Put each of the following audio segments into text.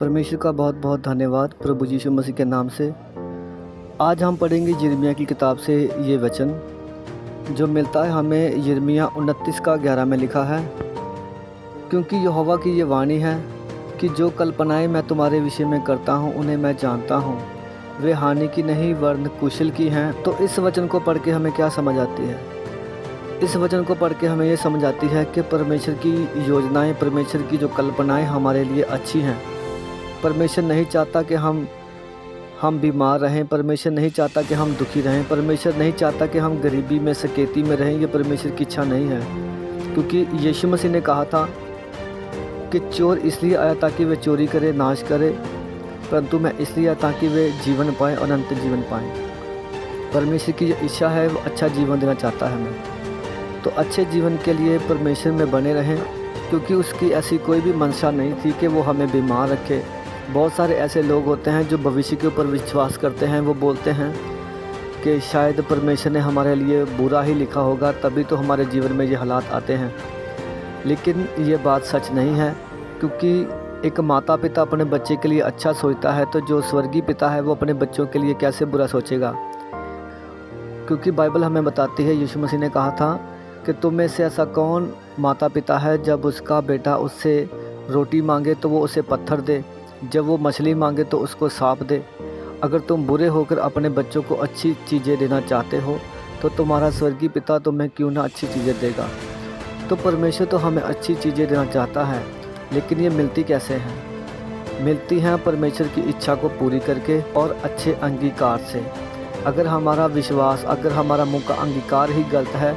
परमेश्वर का बहुत बहुत धन्यवाद प्रभु यीशु मसीह के नाम से। आज हम पढ़ेंगे यिर्मयाह की किताब से ये वचन जो मिलता है हमें यिर्मयाह 29 का 11 में लिखा है, क्योंकि यहोवा की ये वाणी है कि जो कल्पनाएं मैं तुम्हारे विषय में करता हूँ उन्हें मैं जानता हूँ, वे हानि की नहीं वरन कुशल की हैं। तो इस वचन को पढ़ के हमें क्या समझ आती है? इस वचन को पढ़ के हमें ये समझ आती है कि परमेश्वर की योजनाएं, परमेश्वर की जो कल्पनाएं हमारे लिए अच्छी हैं। परमेश्वर नहीं चाहता कि हम बीमार रहें, परमेश्वर नहीं चाहता कि हम दुखी रहें, परमेश्वर नहीं चाहता कि हम गरीबी में सकेती में रहें। ये परमेश्वर की इच्छा नहीं है, क्योंकि यीशु मसीह ने कहा था कि चोर इसलिए आया ताकि वे चोरी करे, नाश करे, परंतु मैं इसलिए आया ताकि वे जीवन पाएँ और अनंत जीवन पाएँ। परमेश्वर की जो इच्छा है वो अच्छा जीवन देना चाहता है हमें। तो अच्छे जीवन के लिए परमेश्वर में बने रहें, क्योंकि उसकी ऐसी कोई भी मंशा नहीं थी कि वो हमें बीमार रखे। बहुत सारे ऐसे लोग होते हैं जो भविष्य के ऊपर विश्वास करते हैं। वो बोलते हैं कि शायद परमेश्वर ने हमारे लिए बुरा ही लिखा होगा, तभी तो हमारे जीवन में ये हालात आते हैं। लेकिन ये बात सच नहीं है, क्योंकि एक माता पिता अपने बच्चे के लिए अच्छा सोचता है, तो जो स्वर्गीय पिता है वो अपने बच्चों के लिए कैसे बुरा सोचेगा। क्योंकि बाइबल हमें बताती है, यीशु मसीह ने कहा था कि तुम में से ऐसा कौन माता पिता है जब उसका बेटा उससे रोटी मांगे तो वो उसे पत्थर दे, जब वो मछली मांगे तो उसको सांप दे। अगर तुम बुरे होकर अपने बच्चों को अच्छी चीज़ें देना चाहते हो तो तुम्हारा स्वर्गीय पिता तुम्हें क्यों ना अच्छी चीज़ें देगा। तो परमेश्वर तो हमें अच्छी चीज़ें देना चाहता है, लेकिन ये मिलती कैसे हैं? मिलती हैं परमेश्वर की इच्छा को पूरी करके और अच्छे अंगीकार से। अगर हमारा विश्वास, अगर हमारा मुँह का अंगीकार ही गलत है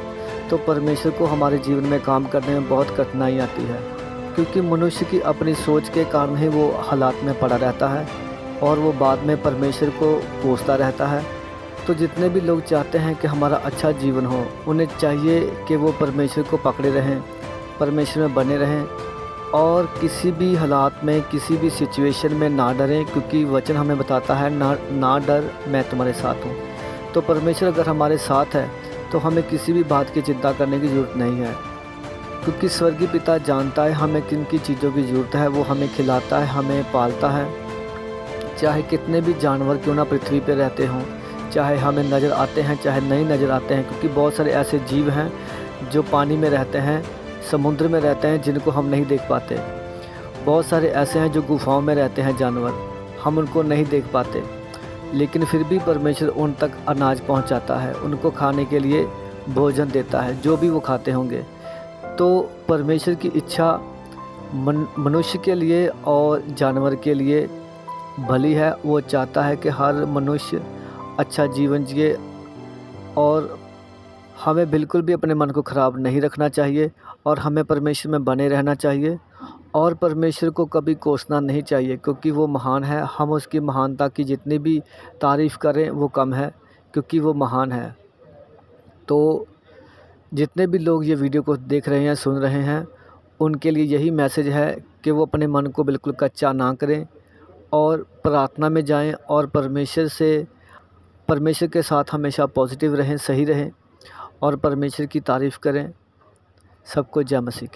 तो परमेश्वर को हमारे जीवन में काम करने में बहुत कठिनाई आती है, क्योंकि मनुष्य की अपनी सोच के कारण ही वो हालात में पड़ा रहता है और वो बाद में परमेश्वर को कोसता रहता है। तो जितने भी लोग चाहते हैं कि हमारा अच्छा जीवन हो, उन्हें चाहिए कि वो परमेश्वर को पकड़े रहें, परमेश्वर में बने रहें और किसी भी हालात में, किसी भी सिचुएशन में ना डरें, क्योंकि वचन हमें बताता है ना डर, मैं तुम्हारे साथ हूँ। तो परमेश्वर अगर हमारे साथ है तो हमें किसी भी बात की चिंता करने की ज़रूरत नहीं है, क्योंकि स्वर्गीय पिता जानता है हमें किन की चीज़ों की ज़रूरत है। वो हमें खिलाता है, हमें पालता है। चाहे कितने भी जानवर क्यों ना पृथ्वी पे रहते हों, चाहे हमें नज़र आते हैं चाहे नहीं नज़र आते हैं, क्योंकि बहुत सारे ऐसे जीव हैं जो पानी में रहते हैं, समुद्र में रहते हैं, जिनको हम नहीं देख पाते। बहुत सारे ऐसे हैं जो गुफाओं में रहते हैं जानवर, हम उनको नहीं देख पाते, लेकिन फिर भी परमेश्वर उन तक अनाज पहुँचाता है, उनको खाने के लिए भोजन देता है, जो भी वो खाते होंगे। तो परमेश्वर की इच्छा मनुष्य के लिए और जानवर के लिए भली है। वो चाहता है कि हर मनुष्य अच्छा जीवन जिए और हमें बिल्कुल भी अपने मन को ख़राब नहीं रखना चाहिए और हमें परमेश्वर में बने रहना चाहिए और परमेश्वर को कभी कोसना नहीं चाहिए, क्योंकि वो महान है। हम उसकी महानता की जितनी भी तारीफ़ करें वो कम है, क्योंकि वो महान है। तो जितने भी लोग ये वीडियो को देख रहे हैं, सुन रहे हैं, उनके लिए यही मैसेज है कि वो अपने मन को बिल्कुल कच्चा ना करें और प्रार्थना में जाएं और परमेश्वर के साथ हमेशा पॉजिटिव रहें, सही रहें और परमेश्वर की तारीफ़ करें। सबको जय मसीह की।